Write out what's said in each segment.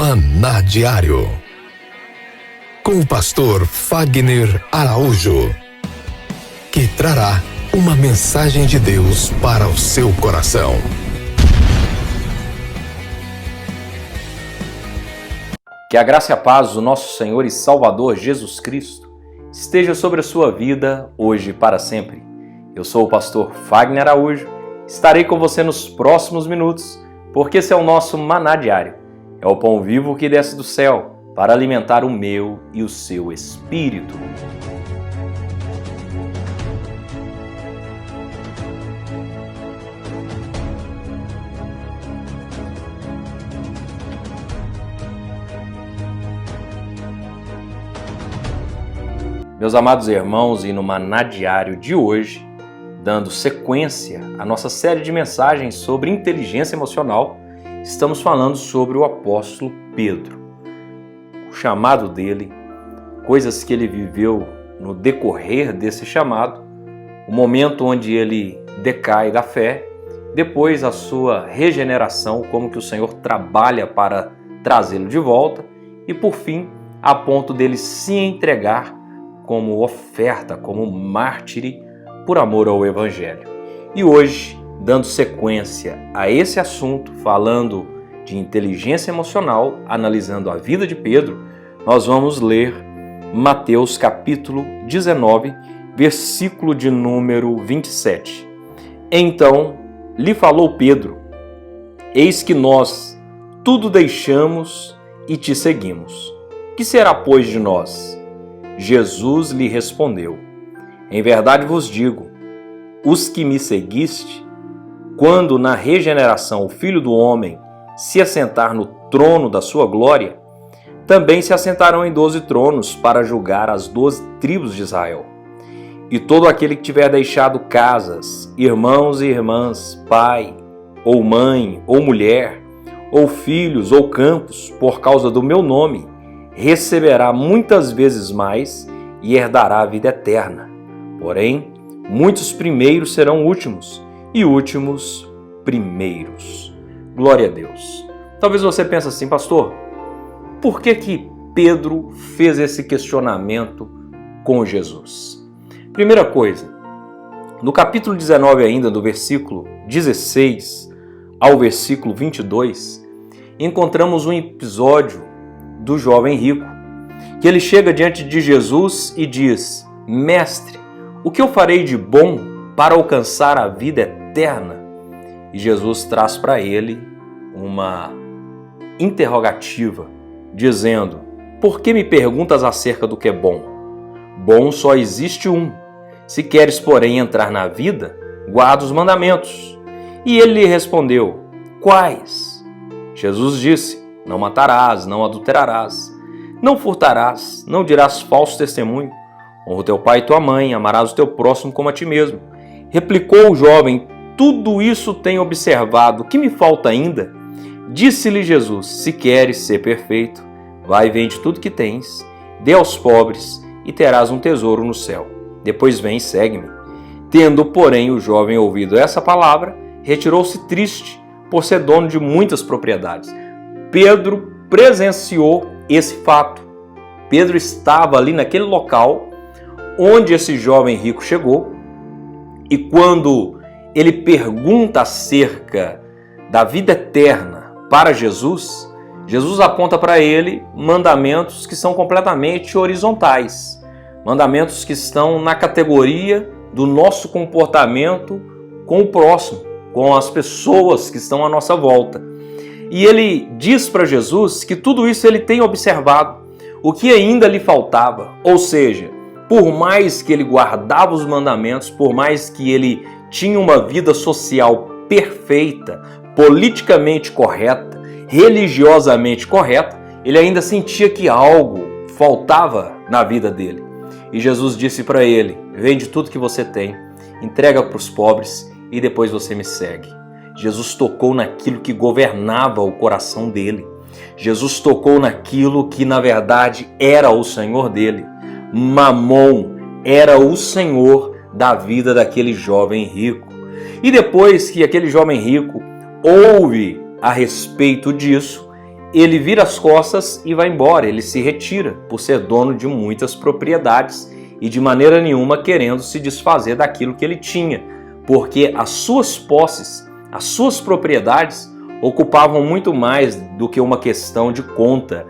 Maná Diário, com o pastor Fagner Araújo, que trará uma mensagem de Deus para o seu coração. Que a graça e a paz do nosso Senhor e Salvador Jesus Cristo esteja sobre a sua vida hoje e para sempre. Eu sou o pastor Fagner Araújo, estarei com você nos próximos minutos, porque esse é o nosso Maná Diário. É o pão vivo que desce do céu para alimentar o meu e o seu espírito. Meus amados irmãos, e no Maná Diário de hoje, dando sequência à nossa série de mensagens sobre inteligência emocional, estamos falando sobre o apóstolo Pedro, o chamado dele, coisas que ele viveu no decorrer desse chamado, o momento onde ele decai da fé, depois a sua regeneração, como que o Senhor trabalha para trazê-lo de volta e, por fim, a ponto dele se entregar como oferta, como mártire por amor ao Evangelho. E hoje, dando sequência a esse assunto, falando de inteligência emocional, analisando a vida de Pedro, nós vamos ler Mateus capítulo 19, versículo de número 27. Então lhe falou Pedro: eis que nós tudo deixamos e te seguimos. Que será, pois, de nós? Jesus lhe respondeu: em verdade vos digo, os que me seguiste, quando na regeneração o Filho do Homem se assentar no trono da sua glória, também se assentarão em 12 tronos para julgar as 12 tribos de Israel. E todo aquele que tiver deixado casas, irmãos e irmãs, pai, ou mãe, ou mulher, ou filhos, ou campos, por causa do meu nome, receberá muitas vezes mais e herdará a vida eterna. Porém, muitos primeiros serão últimos, e últimos primeiros. Glória a Deus. Talvez você pense assim: pastor, por que Pedro fez esse questionamento com Jesus? Primeira coisa, no capítulo 19 ainda, do versículo 16 ao versículo 22, encontramos um episódio do jovem rico, que ele chega diante de Jesus e diz: mestre, o que eu farei de bom para alcançar a vida eterna? E Jesus traz para ele uma interrogativa, dizendo: por que me perguntas acerca do que é bom? Bom só existe um. Se queres, porém, entrar na vida, guarda os mandamentos. E ele lhe respondeu: quais? Jesus disse: não matarás, não adulterarás, não furtarás, não dirás falso testemunho, honra o teu pai e tua mãe, amarás o teu próximo como a ti mesmo. Replicou o jovem: tudo isso tenho observado, o que me falta ainda? Disse-lhe Jesus: se queres ser perfeito, vai e vende tudo que tens, dê aos pobres e terás um tesouro no céu. Depois vem e segue-me. Tendo, porém, o jovem ouvido essa palavra, retirou-se triste, por ser dono de muitas propriedades. Pedro presenciou esse fato. Pedro estava ali naquele local onde esse jovem rico chegou, e quando ele pergunta acerca da vida eterna para Jesus, Jesus aponta para ele mandamentos que são completamente horizontais, mandamentos que estão na categoria do nosso comportamento com o próximo, com as pessoas que estão à nossa volta. E ele diz para Jesus que tudo isso ele tem observado, o que ainda lhe faltava. Ou seja, por mais que ele guardava os mandamentos, por mais que ele tinha uma vida social perfeita, politicamente correta, religiosamente correta, ele ainda sentia que algo faltava na vida dele. E Jesus disse para ele: vende tudo que você tem, entrega para os pobres e depois você me segue. Jesus tocou naquilo que governava o coração dele. Jesus tocou naquilo que, na verdade, era o Senhor dele. Mamon era o Senhor da vida daquele jovem rico. E depois que aquele jovem rico ouve a respeito disso, ele vira as costas e vai embora, ele se retira, por ser dono de muitas propriedades e de maneira nenhuma querendo se desfazer daquilo que ele tinha, porque as suas posses, as suas propriedades ocupavam muito mais do que uma questão de conta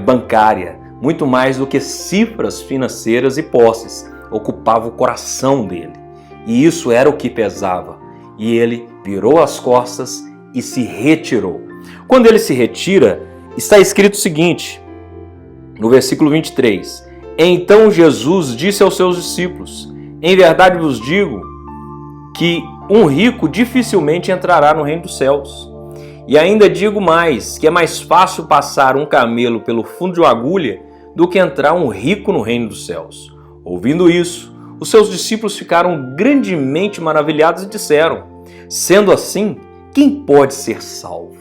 bancária, muito mais do que cifras financeiras e posses, ocupava o coração dele. E isso era o que pesava. E ele virou as costas e se retirou. Quando ele se retira, está escrito o seguinte, no versículo 23, então Jesus disse aos seus discípulos, em verdade vos digo que um rico dificilmente entrará no reino dos céus. E ainda digo mais, que é mais fácil passar um camelo pelo fundo de uma agulha do que entrar um rico no reino dos céus. Ouvindo isso, os seus discípulos ficaram grandemente maravilhados e disseram, sendo assim, quem pode ser salvo?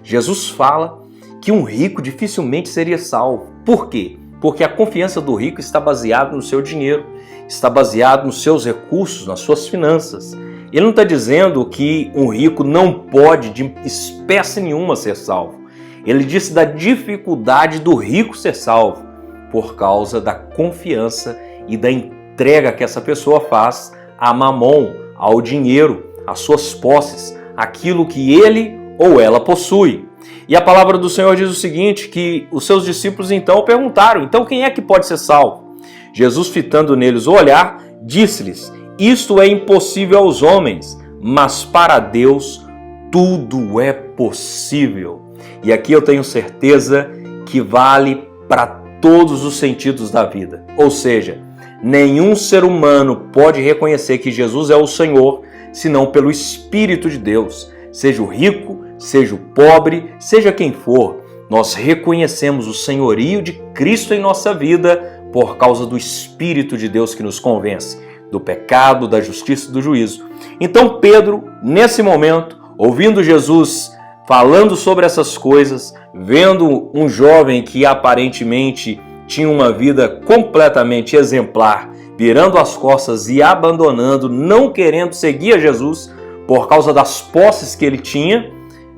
Jesus fala que um rico dificilmente seria salvo. Por quê? Porque a confiança do rico está baseada no seu dinheiro, está baseado nos seus recursos, nas suas finanças. Ele não está dizendo que um rico não pode de espécie nenhuma ser salvo. Ele disse da dificuldade do rico ser salvo por causa da confiança e da entrega que essa pessoa faz a mamon, ao dinheiro, às suas posses, aquilo que ele ou ela possui. E a palavra do Senhor diz o seguinte, que os seus discípulos então perguntaram, então quem é que pode ser salvo? Jesus, fitando neles o olhar, disse-lhes, isto é impossível aos homens, mas para Deus tudo é possível. E aqui eu tenho certeza que vale para todos os sentidos da vida. Ou seja, nenhum ser humano pode reconhecer que Jesus é o Senhor, senão pelo Espírito de Deus. Seja o rico, seja o pobre, seja quem for, nós reconhecemos o senhorio de Cristo em nossa vida por causa do Espírito de Deus que nos convence do pecado, da justiça e do juízo. Então Pedro, nesse momento, ouvindo Jesus falando sobre essas coisas, vendo um jovem que aparentemente tinha uma vida completamente exemplar, virando as costas e abandonando, não querendo seguir a Jesus por causa das posses que ele tinha,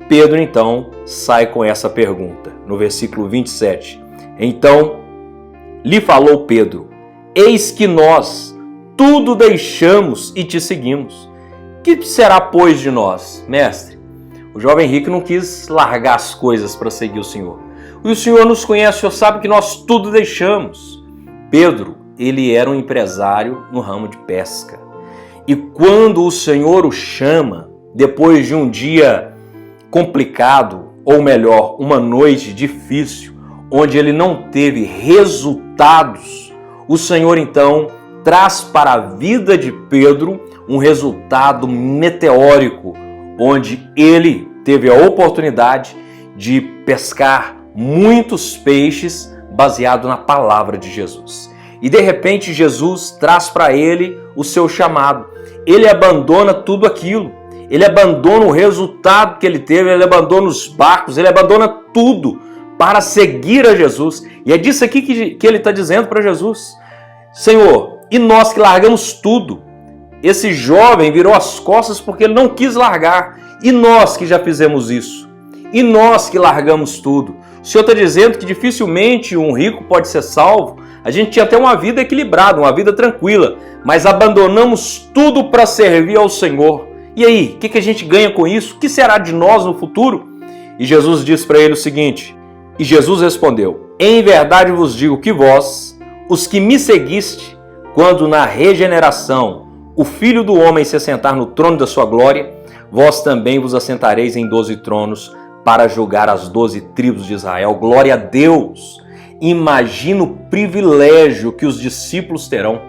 Pedro então sai com essa pergunta, no versículo 27. Então lhe falou Pedro, eis que nós tudo deixamos e te seguimos. Que será, pois, de nós, mestre? O jovem rico não quis largar as coisas para seguir o Senhor. E o Senhor nos conhece, o Senhor sabe que nós tudo deixamos. Pedro, ele era um empresário no ramo de pesca. E quando o Senhor o chama, depois de um dia complicado, ou melhor, uma noite difícil, onde ele não teve resultados, o Senhor então traz para a vida de Pedro um resultado meteórico, onde ele teve a oportunidade de pescar muitos peixes baseado na palavra de Jesus. E de repente Jesus traz para ele o seu chamado. Ele abandona tudo aquilo. Ele abandona o resultado que ele teve, ele abandona os barcos, ele abandona tudo para seguir a Jesus. E é disso aqui que ele está dizendo para Jesus. Senhor, e nós que largamos tudo? Esse jovem virou as costas porque ele não quis largar. E nós que já fizemos isso? E nós que largamos tudo? O Senhor está dizendo que dificilmente um rico pode ser salvo. A gente tinha até uma vida equilibrada, uma vida tranquila, mas abandonamos tudo para servir ao Senhor. E aí, o que a gente ganha com isso? O que será de nós no futuro? E Jesus disse para ele o seguinte, e Jesus respondeu, em verdade vos digo que vós, os que me seguiste, quando na regeneração o Filho do Homem se assentar no trono da sua glória, vós também vos assentareis em 12 tronos para julgar as 12 tribos de Israel. Glória a Deus! Imagina o privilégio que os discípulos terão.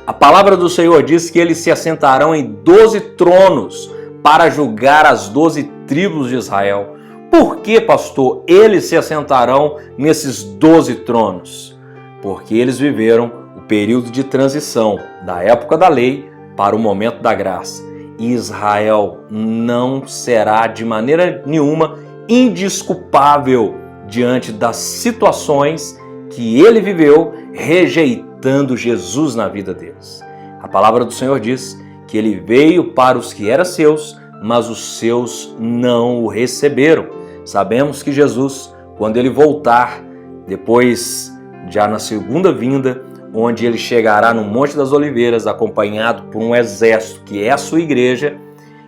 A palavra do Senhor diz que eles se assentarão em 12 tronos para julgar as 12 tribos de Israel. Por que, pastor, eles se assentarão nesses 12 tronos? Porque eles viveram o período de transição da época da lei para o momento da graça. E Israel não será de maneira nenhuma indesculpável diante das situações que ele viveu, rejeitando Jesus na vida deles. A palavra do Senhor diz que ele veio para os que eram seus, mas os seus não o receberam. Sabemos que Jesus quando ele voltar, depois já na segunda vinda, onde ele chegará no Monte das Oliveiras, acompanhado por um exército que é a sua igreja,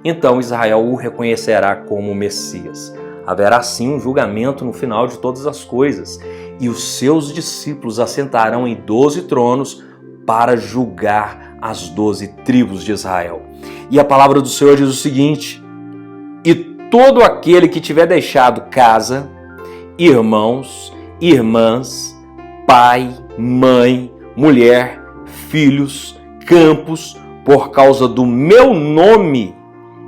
então Israel o reconhecerá como Messias. Haverá sim um julgamento no final de todas as coisas, e os seus discípulos assentarão em 12 tronos para julgar as 12 tribos de Israel. E a palavra do Senhor diz o seguinte: e todo aquele que tiver deixado casa, irmãos, irmãs, pai, mãe, mulher, filhos, campos, por causa do meu nome,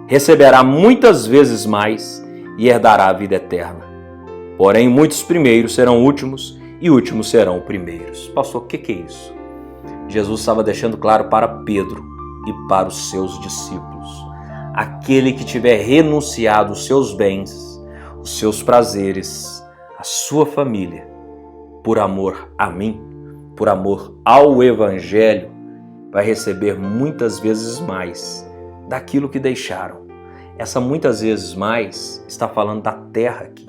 receberá muitas vezes mais e herdará a vida eterna. Porém, muitos primeiros serão últimos e últimos serão primeiros. Pastor, o que é isso? Jesus estava deixando claro para Pedro e para os seus discípulos: aquele que tiver renunciado os seus bens, os seus prazeres, a sua família, por amor a mim, por amor ao Evangelho, vai receber muitas vezes mais daquilo que deixaram. Essa muitas vezes mais está falando da terra aqui.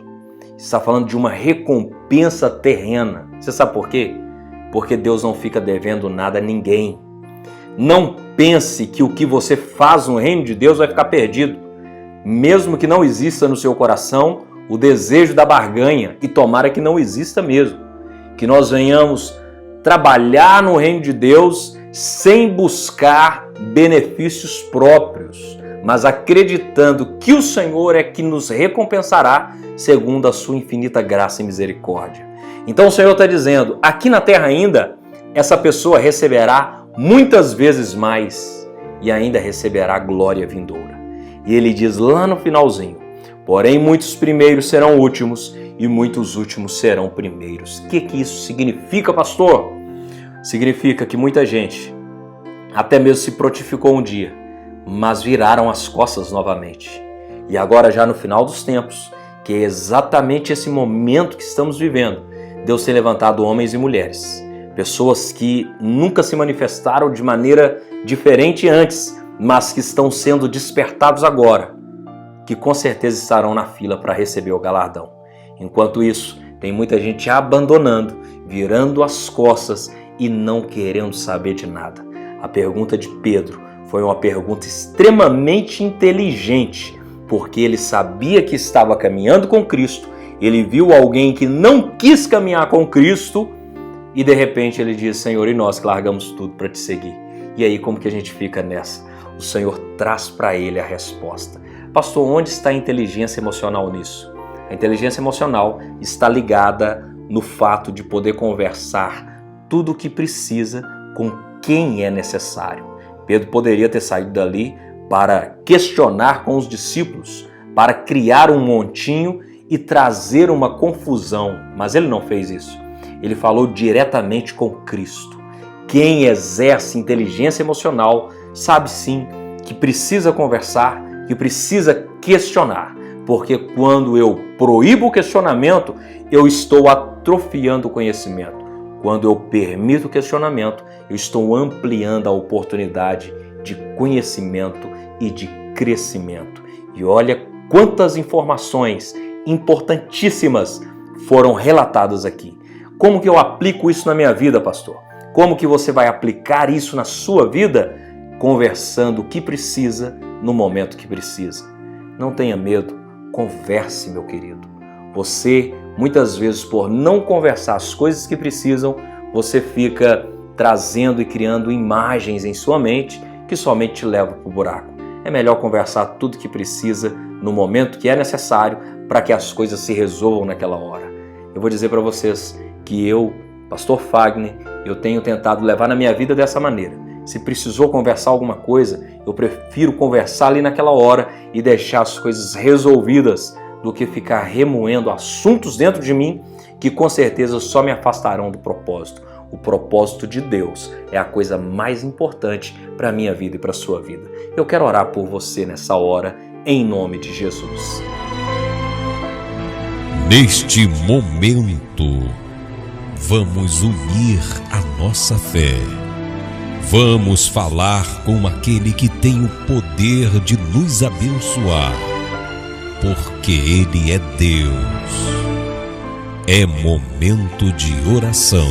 Está falando de uma recompensa terrena. Você sabe por quê? Porque Deus não fica devendo nada a ninguém. Não pense que o que você faz no reino de Deus vai ficar perdido. Mesmo que não exista no seu coração o desejo da barganha, e tomara que não exista mesmo. Que nós venhamos trabalhar no reino de Deus sem buscar benefícios próprios, mas acreditando que o Senhor é que nos recompensará segundo a sua infinita graça e misericórdia. Então o Senhor está dizendo, aqui na terra ainda, essa pessoa receberá muitas vezes mais e ainda receberá glória vindoura. E ele diz lá no finalzinho: porém muitos primeiros serão últimos e muitos últimos serão primeiros. O que isso significa, pastor? Significa que muita gente até mesmo se prontificou um dia, mas viraram as costas novamente. E agora, já no final dos tempos, que é exatamente esse momento que estamos vivendo, Deus tem levantado homens e mulheres, pessoas que nunca se manifestaram de maneira diferente antes, mas que estão sendo despertados agora, que com certeza estarão na fila para receber o galardão. Enquanto isso, tem muita gente abandonando, virando as costas e não querendo saber de nada. A pergunta de Pedro foi uma pergunta extremamente inteligente, porque ele sabia que estava caminhando com Cristo, ele viu alguém que não quis caminhar com Cristo e de repente ele diz: Senhor, e nós que largamos tudo para te seguir? E aí como que a gente fica nessa? O Senhor traz para ele a resposta. Pastor, onde está a inteligência emocional nisso? A inteligência emocional está ligada no fato de poder conversar tudo o que precisa com quem é necessário. Pedro poderia ter saído dali para questionar com os discípulos, para criar um montinho e trazer uma confusão, mas ele não fez isso. Ele falou diretamente com Cristo. Quem exerce inteligência emocional sabe sim que precisa conversar, que precisa questionar, porque quando eu proíbo o questionamento, eu estou atrofiando o conhecimento. Quando eu permito o questionamento, eu estou ampliando a oportunidade de conhecimento e de crescimento. E olha quantas informações importantíssimas foram relatadas aqui. Como que eu aplico isso na minha vida, pastor? Como que você vai aplicar isso na sua vida? Conversando o que precisa no momento que precisa. Não tenha medo, converse, meu querido. Você, muitas vezes, por não conversar as coisas que precisam, você fica trazendo e criando imagens em sua mente que somente te levam para o buraco. É melhor conversar tudo que precisa no momento que é necessário para que as coisas se resolvam naquela hora. Eu vou dizer para vocês que eu, pastor Fagner, eu tenho tentado levar na minha vida dessa maneira. Se precisou conversar alguma coisa, eu prefiro conversar ali naquela hora e deixar as coisas resolvidas do que ficar remoendo assuntos dentro de mim que com certeza só me afastarão do propósito. O propósito de Deus é a coisa mais importante para a minha vida e para a sua vida. Eu quero orar por você nessa hora, em nome de Jesus. Neste momento, vamos unir a nossa fé. Vamos falar com aquele que tem o poder de nos abençoar, porque Ele é Deus. É momento de oração.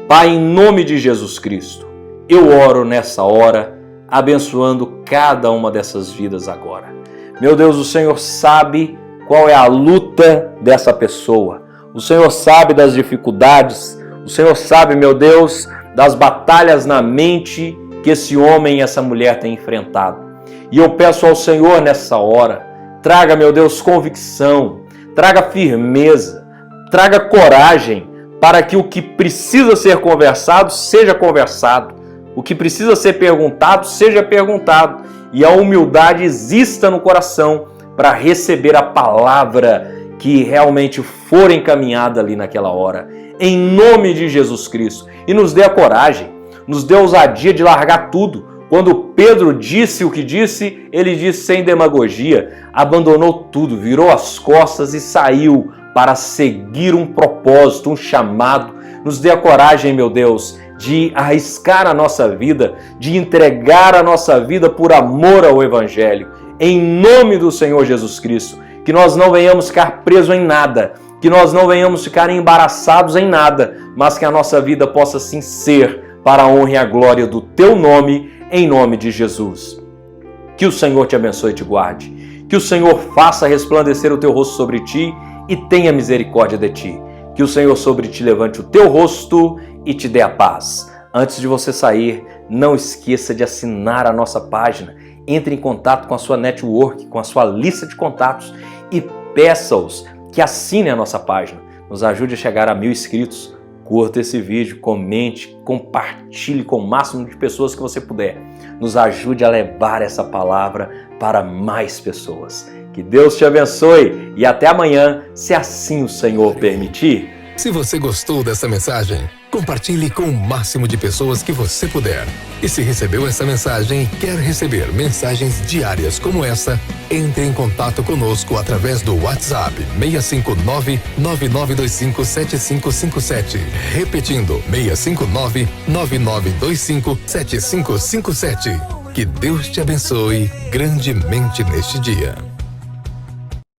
Pai, em nome de Jesus Cristo, eu oro nessa hora, abençoando cada uma dessas vidas agora. Meu Deus, o Senhor sabe qual é a luta dessa pessoa. O Senhor sabe das dificuldades. O Senhor sabe, meu Deus, das batalhas na mente que esse homem e essa mulher têm enfrentado. E eu peço ao Senhor nessa hora, traga, meu Deus, convicção, traga firmeza, traga coragem, para que o que precisa ser conversado, seja conversado. O que precisa ser perguntado, seja perguntado. E a humildade exista no coração para receber a palavra que realmente for encaminhada ali naquela hora. Em nome de Jesus Cristo. E nos dê a coragem, nos dê a ousadia de largar tudo. Quando Pedro disse o que disse, ele disse sem demagogia, abandonou tudo, virou as costas e saiu para seguir um propósito, um chamado. Nos dê a coragem, meu Deus, de arriscar a nossa vida, de entregar a nossa vida por amor ao Evangelho. Em nome do Senhor Jesus Cristo, que nós não venhamos ficar presos em nada, que nós não venhamos ficar embaraçados em nada, mas que a nossa vida possa sim ser para a honra e a glória do Teu nome, em nome de Jesus. Que o Senhor te abençoe e te guarde, que o Senhor faça resplandecer o Teu rosto sobre ti e tenha misericórdia de ti. Que o Senhor sobre ti levante o teu rosto e te dê a paz. Antes de você sair, não esqueça de assinar a nossa página. Entre em contato com a sua network, com a sua lista de contatos e peça-os que assinem a nossa página. Nos ajude a chegar a 1000 inscritos. Curta esse vídeo, comente, compartilhe com o máximo de pessoas que você puder. Nos ajude a levar essa palavra para mais pessoas. Que Deus te abençoe e até amanhã, se assim o Senhor permitir. Se você gostou dessa mensagem, compartilhe com o máximo de pessoas que você puder. E se recebeu essa mensagem e quer receber mensagens diárias como essa, entre em contato conosco através do WhatsApp 659-9925-7557. Repetindo, 659-9925-7557. Que Deus te abençoe grandemente neste dia.